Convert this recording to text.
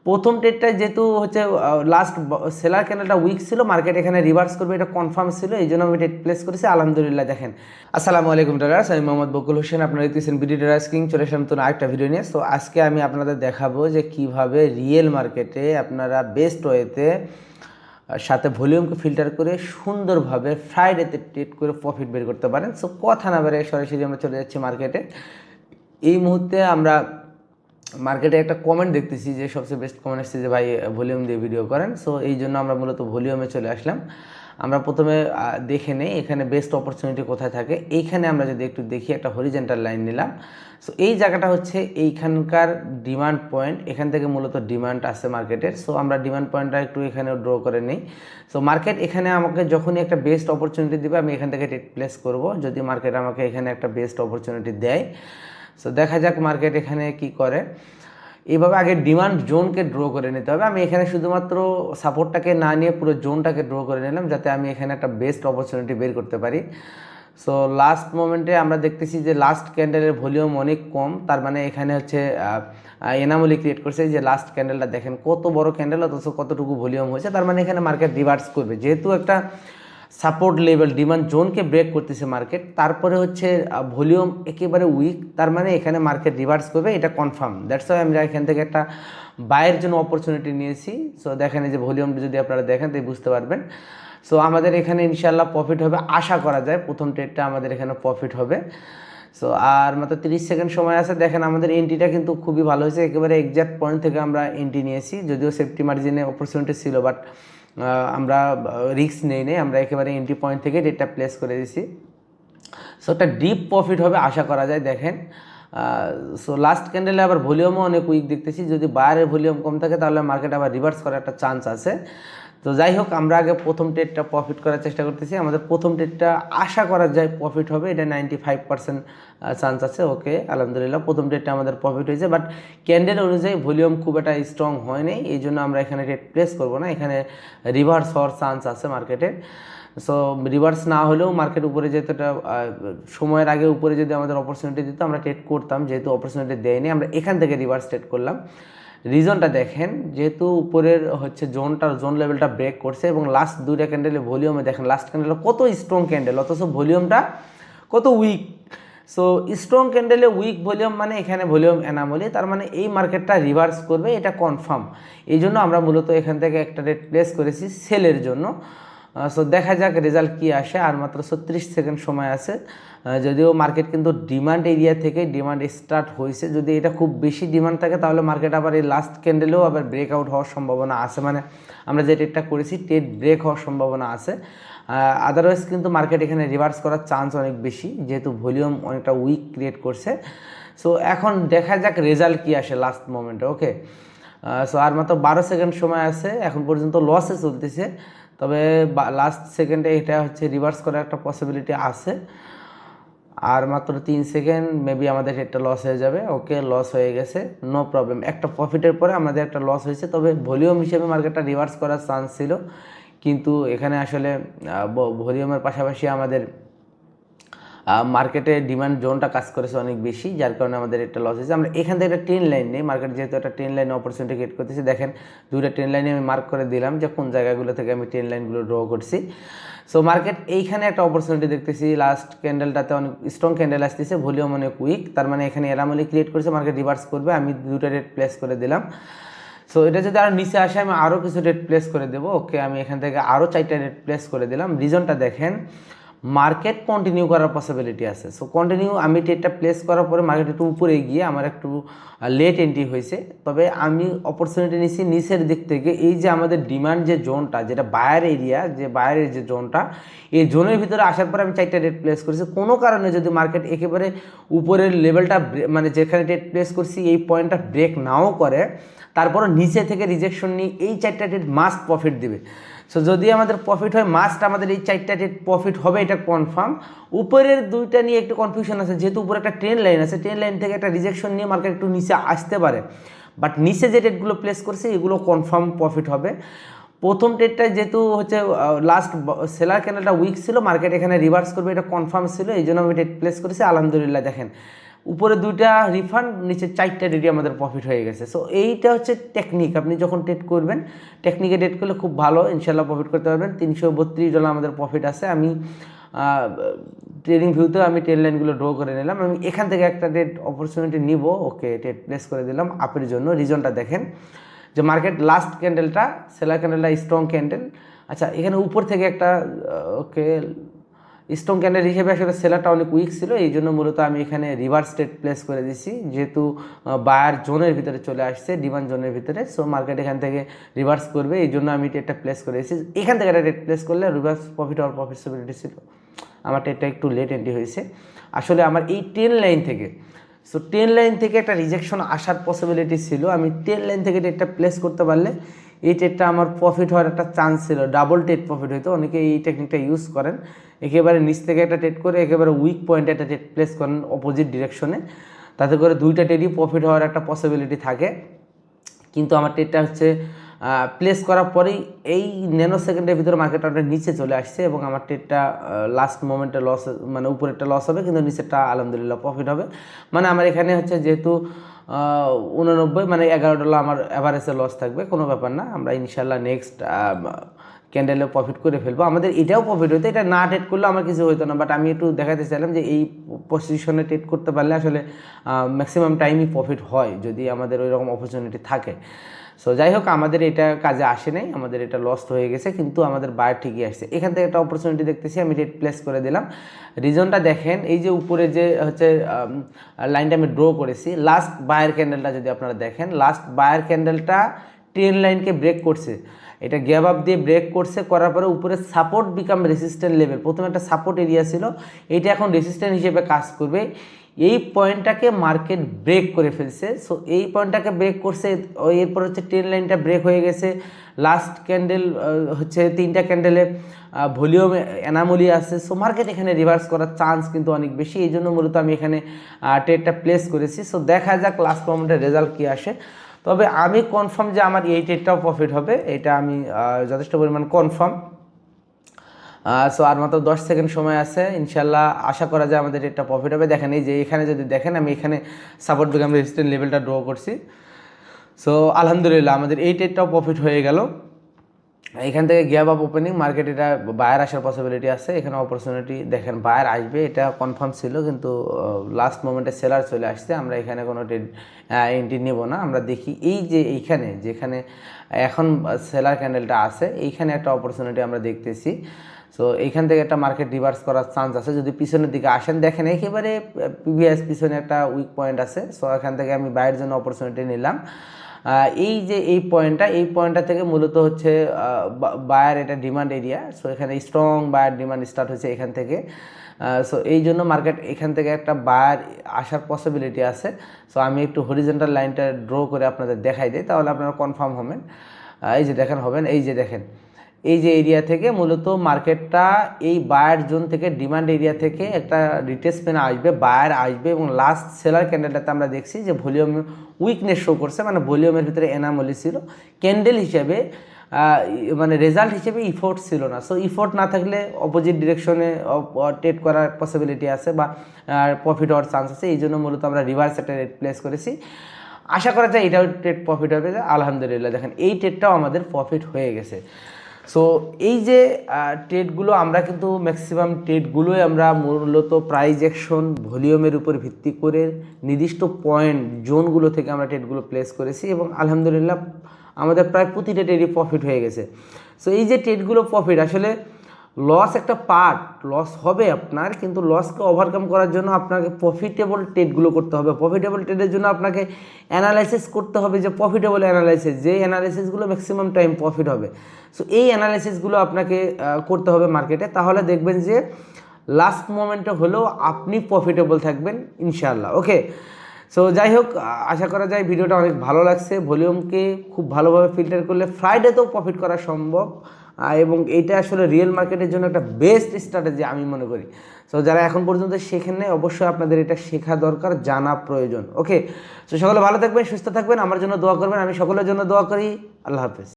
প্রথম ট্রেডটায় যেহেতু হচ্ছে লাস্ট সেলার ক্যান্ডেলটা উইক ছিল, মার্কেট এখানে রিভার্স করবে এটা কনফার্ম ছিল, এই জন্য আমি ট্রেড প্লেস করেছি। আলহামদুলিল্লাহ দেখেন। আসসালামু আলাইকুম ট্রেডার্স, আমি মোহাম্মদ বকুল হোসেন, আপনারা দেখতেছেন বিডি ট্রেডার্স কিং। চলে আসলাম নতুন আরেকটা ভিডিও নিয়ে। তো আজকে আমি আপনাদের দেখাবো যে কিভাবে রিয়েল মার্কেটে আপনারা বেস্ট ওয়েতে সাথে ভলিউমকে ফিল্টার করে সুন্দরভাবে ফ্রাইডেতে ট্রেড করে প্রফিট বের করতে পারেন। সো কথা না বেড়ে সরাসরি আমরা চলে যাচ্ছি মার্কেটে। এই মুহূর্তে আমরা মার্কেটে একটা কমেন্ট দেখতেছি যে সবচেয়ে বেস্ট কমেন্ট আসছে যে ভাই ভলিউম দিয়ে ভিডিও করেন। সো এই জন্য আমরা মূলত ভলিউমে চলে আসলাম। আমরা প্রথমে দেখে নেই এখানে বেস্ট অপরচুনিটি কোথায় থাকে। এইখানে আমরা যদি একটু দেখি, একটা হরিজেন্টাল লাইন নিলাম। সো এই জায়গাটা হচ্ছে এইখানকার ডিমান্ড পয়েন্ট, এখান থেকে মূলত ডিমান্ড আসছে মার্কেটের। সো আমরা ডিমান্ড পয়েন্টটা একটু এখানে ড্র করে নিই। সো মার্কেট এখানে আমাকে যখনই একটা বেস্ট অপরচুনিটি দেবে আমি এখান থেকে ট্রেড প্লেস করব, যদি মার্কেট আমাকে এখানে একটা বেস্ট অপরচুনিটি দেয়। সো দেখা যাক মার্কেট এখানে কি করে। এইভাবে আগে ডিমান্ড জোনকে ড্র করে নিতে হবে। আমি এখানে শুধুমাত্র সাপোর্টটাকে না নিয়ে পুরো জোনটাকে ড্র করে নিলাম, যাতে আমি এখানে একটা বেস্ট অপরচুনিটি বের করতে পারি। সো লাস্ট মোমেন্টে আমরা দেখতেছি যে লাস্ট ক্যান্ডেলের ভলিউম অনেক কম, তার মানে এখানে হচ্ছে এনামলি ক্রিয়েট করছে। যে লাস্ট ক্যান্ডেলটা দেখেন কত বড় ক্যান্ডেল, অথচ কতটুকু ভলিউম হয়েছে, তার মানে এখানে মার্কেট রিভার্স করবে। যেহেতু একটা সাপোর্ট লেভেল ডিমান্ড জোনকে ব্রেক করতেছে মার্কেট, তারপরে হচ্ছে ভলিউম একেবারে উইক, তার মানে এখানে মার্কেট রিভার্স করবে, এটা কনফার্ম। দ্যাটস ওয়াই আমরা এখান থেকে একটা বাইয়ের জন্য অপরচুনিটি নিয়েছি। সো দেখেন এই যে ভলিউমটা যদি আপনারা দেখেন তাই বুঝতে পারবেন। সো আমাদের এখানে ইনশাল্লাহ প্রফিট হবে, আশা করা যায় প্রথম ট্রেডটা আমাদের এখানে প্রফিট হবে। সো আর মাত্র 30 সেকেন্ড সময় আছে। দেখেন আমাদের এন্ট্রিটা কিন্তু খুবই ভালো হয়েছে, একেবারে এক্সাক্ট পয়েন্ট থেকে আমরা এন্ট্রি নিয়েছি। যদিও সেফটি মার্জিনে অপরচুনিটি ছিল, বাট আমরা রিস্ক নেই, আমরা একেবারে এন্ট্রি পয়েন্ট থেকে ডেটটা প্লেস করে দিয়েছি। সো একটা ডিপ প্রফিট হবে আশা করা যায়। দেখেন সো লাস্ট ক্যান্ডেলে আবার ভলিউমও অনেক উইক দেখতেছি। যদি বায়ারের ভলিউম কম থাকে তাহলে মার্কেট আবার রিভার্স করার একটা চান্স আছে। তো যাই হোক, আমরা আগে প্রথম ট্রেডটা প্রফিট করার চেষ্টা করতেছি। আমাদের প্রথম ট্রেডটা আশা করা যায় প্রফিট হবে, এটা 95% চান্স আছে। ওকে আলহামদুলিল্লাহ, প্রথম ট্রেডটা আমাদের প্রফিট হয়েছে, বাট ক্যান্ডেল অনুযায়ী ভলিউম খুব একটা স্ট্রং হয়নি, এই জন্য আমরা এখানে ট্রেড প্লেস করবো না। এখানে রিভার্স হওয়ার চান্স আছে মার্কেটে। সো রিভার্স না হলেও মার্কেট উপরে যেহেতু এটা সময়ের আগে উপরে যদি আমাদের অপরচুনিটি দিত আমরা ট্রেড করতাম, যেহেতু অপরচুনিটি দেয়নি আমরা এখান থেকে রিভার্স ট্রেড করলাম। রিজনটা দেখেন, যেহেতু উপরের হচ্ছে জোন লেভেলটা ব্রেক করছে এবং লাস্ট দুইটা ক্যান্ডেলে ভলিউমে দেখেন লাস্ট ক্যান্ডেলে কত স্ট্রং ক্যান্ডেল, অথচ ভলিউমটা কত উইক। সো স্ট্রং ক্যান্ডেলে উইক ভলিউম মানে এখানে ভলিউম এনামলি, তার মানে এই মার্কেটটা রিভার্স করবে, এটা কনফার্ম। এই জন্য আমরা মূলত এখান থেকে একটা রেট প্লেস করেছি সেলের জন্য। সো দেখা যাক রেজাল্ট কী আসে। আর মাত্র 36 সেকেন্ড সময় আছে। যদিও মার্কেট কিন্তু ডিমান্ড এরিয়া থেকে ডিমান্ড স্টার্ট হয়েছে, যদি এটা খুব বেশি ডিমান্ড থাকে তাহলে মার্কেট আবার এই লাস্ট ক্যান্ডেলেও আবার ব্রেকআউট হওয়ার সম্ভাবনা আছে, মানে আমরা যে ট্রেডটা করেছি ট্রেড ব্রেক হওয়ার সম্ভাবনা আছে। আদারওয়াইজ কিন্তু মার্কেট এখানে রিভার্স করার চান্স অনেক বেশি, যেহেতু ভলিউম অনেকটা উইক ক্রিয়েট করছে। সো এখন দেখা যাক রেজাল্ট কী আসে লাস্ট মোমেন্টে। ওকে, সো আর মাত্র 12 সেকেন্ড সময় আছে, এখন পর্যন্ত লসে চলতেছে, তবে লাস্ট সেকেন্ডে এটা হচ্ছে রিভার্স করার একটা পসিবিলিটি আছে। আর মাত্র 3 সেকেন্ড, মেবি আমাদের একটা লস হয়ে যাবে। ওকে, লস হয়ে গেছে, নো প্রবলেম। একটা প্রফিটের পরে আমাদের একটা লস হয়েছে, তবে ভলিউম হিসেবে মার্কেটটা রিভার্স করার চান্স ছিল, কিন্তু এখানে আসলে ভলিউমের পাশাপাশি আমাদের মার্কেটে ডিমান্ড জোনটা কাজ করেছে অনেক বেশি, যার কারণে আমাদের একটা লস হয়েছে। আমরা এখান থেকে একটা ট্রেন লাইন নেই, মার্কেট যেহেতু একটা ট্রেন লাইন অপরচুনিটি ক্রিয়েট করতেছি। দেখেন দুইটা ট্রেন লাইনে আমি মার্ক করে দিলাম যে কোন জায়গাগুলো থেকে আমি ট্রেন লাইনগুলো ড্র করছি। সো মার্কেট এইখানে একটা অপরচুনিটি দেখতেছি, লাস্ট ক্যান্ডেলটাতে অনেক স্ট্রং ক্যান্ডেল আসতেছে, ভলিউম অনেক উইক, তার মানে এখানে এরামলি ক্রিয়েট করেছে, মার্কেট রিভার্স করবে। আমি দুটো রেট প্লেস করে দিলাম। সো এটা যদি আরও নিচে আসে আমি আরও কিছু রেট প্লেস করে দেবো। ওকে, আমি এখান থেকে আরও 4টা রেট প্লেস করে দিলাম। রিজনটা দেখেন, মার্কেট কন্টিনিউ করার পসিবিলিটি আছে। সো কন্টিনিউ আমি ট্রেডটা প্লেস করার পরে মার্কেট একটু উপরে গিয়ে আমার একটু লেট এন্ট্রি হয়েছে, তবে আমি অপরচুনিটি নিচ্ছি নিচের দিক থেকে। এই যে আমাদের ডিমান্ড যে জোনটা, যেটা বায়ার এরিয়া, যে বায়ারের যে জোনটা, এই জোনের ভিতরে আসার পরে আমি 4টা রেট প্লেস করেছি। কোনো কারণে যদি মার্কেট একেবারে উপরের লেভেলটা মানে যেখানে ট্রেড প্লেস করছি এই পয়েন্টটা ব্রেক নাও করে, তারপরও নিচে থেকে রিজেকশন নিয়ে এই 4টা ট্রেড মাস্ট প্রফিট দেবে। সো যদি আমাদের প্রফিট হয়, মাস্ট আমাদের এই 4টা ট্রেড প্রফিট হবে, এটা কনফার্ম। উপরের দুইটা নিয়ে একটু কনফিউশন আছে, যেহেতু উপরে একটা ট্রেন লাইন আছে, ট্রেন লাইন থেকে একটা রিজেকশন নিয়ে মার্কেট একটু নিচে আসতে পারে, বাট নিচে যে ট্রেডগুলো প্লেস করছে এগুলো কনফার্ম প্রফিট হবে। প্রথম ট্রেডটায় যেহেতু হচ্ছে লাস্ট সেলার ক্যান্ডেলটা উইক ছিল, মার্কেট এখানে রিভার্স করবে, এটা কনফার্ম ছিল, এই জন্য আমি ট্রেড প্লেস করেছি। আলহামদুলিল্লাহ দেখেন উপরে 2টা রিফান্ড, নিচে 4টা ডেটই আমাদের প্রফিট হয়ে গেছে। সো এইটা হচ্ছে টেকনিক। আপনি যখন ট্রেড করবেন টেকনিকে ট্রেড করলে খুব ভালো, ইনশাল্লাহ প্রফিট করতে পারবেন। $332 আমাদের প্রফিট আছে। আমি ট্রেডিং ভিউতেও আমি ট্রেড লাইনগুলো ড্র করে নিলাম। আমি এখান থেকে একটা ট্রেড অপরচুনিটি নিব। ওকে, ট্রেড প্লেস করে দিলাম আপের জন্য। রিজনটা দেখেন যে মার্কেট লাস্ট ক্যান্ডেলটা, সেলার ক্যান্ডেলটা স্ট্রং ক্যান্ডেল। আচ্ছা, এখানে উপর থেকে একটা ওকে স্ট্রং ক্যান্ডেল হিসেবে আসলে সেলারটা অনেক উইক ছিল, এই জন্য মূলত আমি এখানে রিভার্স ট্রেড প্লেস করে দিচ্ছি, যেহেতু বায়ার জোনের ভিতরে চলে আসছে, ডিমান্ড জোনের ভিতরে। সো মার্কেট এখান থেকে রিভার্স করবে, এই জন্য আমি ট্রেডটা প্লেস করে দিচ্ছি। এখান থেকে একটা ট্রেড প্লেস করলে রিভার্স প্রফিট হওয়ার পসিবিলিটি ছিল। আমার ট্রেডটা একটু লেট এন্ট্রি হয়েছে আসলে আমার এই 10 লাইন থেকে। সো 10 লাইন থেকে একটা রিজেকশন আসার পসিবিলিটি ছিল। আমি 10 লাইন থেকে ট্রেডটা প্লেস করতে পারলে এই ট্রেডটা আমার প্রফিট হওয়ার একটা চান্স ছিল, ডাবল ট্রেড প্রফিট হইতো। অনেকে এই টেকনিকটা ইউজ করেন, একেবারে নিচ থেকে একটা ট্রেড করে একেবারে উইক পয়েন্টে একটা ট্রেড প্লেস করেন অপোজিট ডিরেকশনে, তাতে করে 2টা ট্রেডই প্রফিট হওয়ার একটা পসিবিলিটি থাকে। কিন্তু আমার ট্রেডটা হচ্ছে প্লেস করার পরেই এই ন্যানো সেকেন্ডের ভিতরে মার্কেটটা অনেক নিচে চলে আসছে এবং আমার ট্রেডটা লাস্ট মোমেন্টে লস, মানে উপরেরটা লস হবে কিন্তু নিচেরটা আলহামদুলিল্লাহ প্রফিট হবে। মানে আমার এখানে হচ্ছে যেহেতু 89 মানে $11 আমার অ্যাভারেজে লস থাকবে, কোনো ব্যাপার না। আমরা ইনশাল্লাহ নেক্সট ক্যান্ডেলে প্রফিট করে ফেলবো। আমাদের এটাও প্রফিট হতো, এটা না ট্রেড করলে আমার কিছু হতো না। বাট আমি একটু দেখাতে চাইলাম যে এই পজিশনে ট্রেড করতে পারলে আসলে ম্যাক্সিমাম টাইমই প্রফিট হয় যদি আমাদের ওই রকম অপরচুনিটি থাকে। সো যাই হোক, আমাদের এটা কাজে আসে নাই, আমাদের এটা লস হয়ে গেছে, কিন্তু আমাদের বায়ার ঠিকই আসছে। এখান থেকে একটা অপরচুনিটি দেখতেছি, আমি ট্রেড প্লেস করে দিলাম। রিজনটা দেখেন, এই যে উপরে যে হচ্ছে লাইনটা আমি ড্র করেছি, লাস্ট বায়ার ক্যান্ডেলটা যদি আপনারা দেখেন, লাস্ট বায়ার ক্যান্ডেলটা 10 লাইনকে ব্রেক করছে, এটা গ্যাপ আপ দিয়ে ব্রেক করছে, করার পরে উপরে সাপোর্ট বিকাম রেসিস্ট্যান্ট লেভেল। প্রথমে একটা সাপোর্ট এরিয়া ছিল, এইটা এখন রেসিস্ট্যান্ট হিসেবে কাজ করবে। এই পয়েন্টটাকে মার্কেট ব্রেক করে ফেলছে। সো এই পয়েন্টটাকে ব্রেক করছে, এরপর হচ্ছে 10 লাইনটা ব্রেক হয়ে গেছে। লাস্ট ক্যান্ডেল হচ্ছে 3টা ক্যান্ডেলে ভলিউম অ্যানামলি আছে। সো মার্কেট এখানে রিভার্স করার চান্স কিন্তু অনেক বেশি, এই জন্য মূলত আমি এখানে ট্রেডটা প্লেস করেছি। সো দেখা যাক লাস্ট মোমেন্টের রেজাল্ট কী আসে। তবে আমি কনফার্ম যে আমার এই ট্রেডটাও প্রফিট হবে, এটা আমি যথেষ্ট পরিমাণ কনফার্ম। সো আর মাত্র 10 সেকেন্ড সময় আছে, ইনশাল্লাহ আশা করা যায় আমাদের এটা প্রফিট হবে। দেখেন এই যে এখানে যদি দেখেন, আমি এখানে সাপোর্ট বিকাম রেজিস্ট্যান্ট লেভেলটা ড্র করছি। সো আলহামদুলিল্লাহ আমাদের এই ট্রেডটাও প্রফিট হয়ে গেল। এখান থেকে গ্যাপ আপ ওপেনিং, মার্কেট এটা বায়ার আসার পসিবিলিটি আছে, এখানে অপরচুনিটি দেখেন বায়ার আসবে, এটা কনফার্ম ছিল, কিন্তু লাস্ট মোমেন্টে সেলার চলে আসছে। আমরা এখানে কোনো ট্রেড এন্ট্রি নেব না। আমরা দেখি এই যে এইখানে যেখানে এখন সেলার ক্যান্ডেলটা আছে, এইখানে একটা অপরচুনিটি আমরা দেখতেছি। সো এইখান থেকে একটা মার্কেট রিভার্স করার চান্স আছে যদি পিছনের দিকে আসেন। দেখেন একেবারে প্রিভিয়াস পিছনে একটা উইক পয়েন্ট আছে। সো এখান থেকে আমি বাইয়ের জন্য অপরচুনিটি নিলাম। এই যে এই পয়েন্টটা থেকে মূলত হচ্ছে বায়ার, এটা ডিমান্ড এরিয়া। সো এখানে স্ট্রং বায়ার ডিমান্ড স্টার্ট হচ্ছে এখান থেকে। সো এই জন্য মার্কেট এখান থেকে একটা বায়ার আসার পসিবিলিটি আছে। সো আমি একটু হরিজন্টাল লাইনটা ড্র করে আপনাদের দেখাই দিই, তাহলে আপনারা কনফার্ম হবেন। এই যে দেখেন হবেন, এই যে দেখেন এই যে এরিয়া থেকে মূলত মার্কেটটা এই বায়ার জোন থেকে, ডিমান্ড এরিয়া থেকে একটা রিটেসমেন্ট আসবে, বায়ার আসবে এবং লাস্ট সেলার ক্যান্ডেলটাতে আমরা দেখছি যে ভলিউম উইকনেস শো করছে, মানে ভলিউমের ভিতরে এনামলি ছিল। ক্যান্ডেল হিসেবে মানে রেজাল্ট হিসেবে ইফোর্ট ছিল না। সো ইফোর্ট না থাকলে অপোজিট ডিরেকশনে ট্রেড করার পসিবিলিটি আছে বা প্রফিট হওয়ার চান্স আছে, এই জন্য মূলত আমরা রিভার্স একটা রেট প্লেস করেছি। আশা করা যায় এটাও ট্রেড প্রফিট হবে। আলহামদুলিল্লাহ দেখেন এই ট্রেডটাও আমাদের প্রফিট হয়ে গেছে। সো এই যে ট্রেডগুলো আমরা কিন্তু ম্যাক্সিমাম ট্রেডগুলোই আমরা মূলত প্রাইস অ্যাকশন ভলিউমের উপর ভিত্তি করে নির্দিষ্ট পয়েন্ট জোনগুলো থেকে আমরা ট্রেডগুলো প্লেস করেছি এবং আলহামদুলিল্লাহ আমাদের প্রায় প্রতিটা ট্রেডই প্রফিট হয়ে গেছে। সো এই যে ট্রেডগুলো প্রফিট, আসলে লস একটা পার্ট, লস হবে আপনার, কিন্তু লসকে ওভারকাম করার জন্য আপনাকে প্রফিটেবল ট্রেডগুলো করতে হবে। প্রফিটেবল ট্রেডের জন্য আপনাকে অ্যানালাইসিস করতে হবে, যে প্রফিটেবল অ্যানালাইসিস, যে অ্যানালাইসিসগুলো ম্যাক্সিমাম টাইম প্রফিট হবে। সো এই অ্যানালাইসিসগুলো আপনাকে করতে হবে মার্কেটে, তাহলে দেখবেন যে লাস্ট মোমেন্টে হলেও আপনি প্রফিটেবল থাকবেন ইনশাআল্লাহ। ওকে, সো যাই হোক, আশা করা যায় ভিডিওটা অনেক ভালো লাগছে। ভলিউমকে খুব ভালোভাবে ফিল্টার করলে ফ্রাইডেতেও প্রফিট করা সম্ভব এবং এইটা আসলে রিয়েল মার্কেটের জন্য একটা বেস্ট স্ট্র্যাটেজি আমি মনে করি। সো যারা এখন পর্যন্ত শেখেন নাই, অবশ্যই আপনাদের এটা শেখা দরকার, জানা প্রয়োজন। ওকে, সো সকলে ভালো থাকবেন, সুস্থ থাকবেন, আমার জন্য দোয়া করবেন, আমি সকলের জন্য দোয়া করি। আল্লাহ হাফেজ।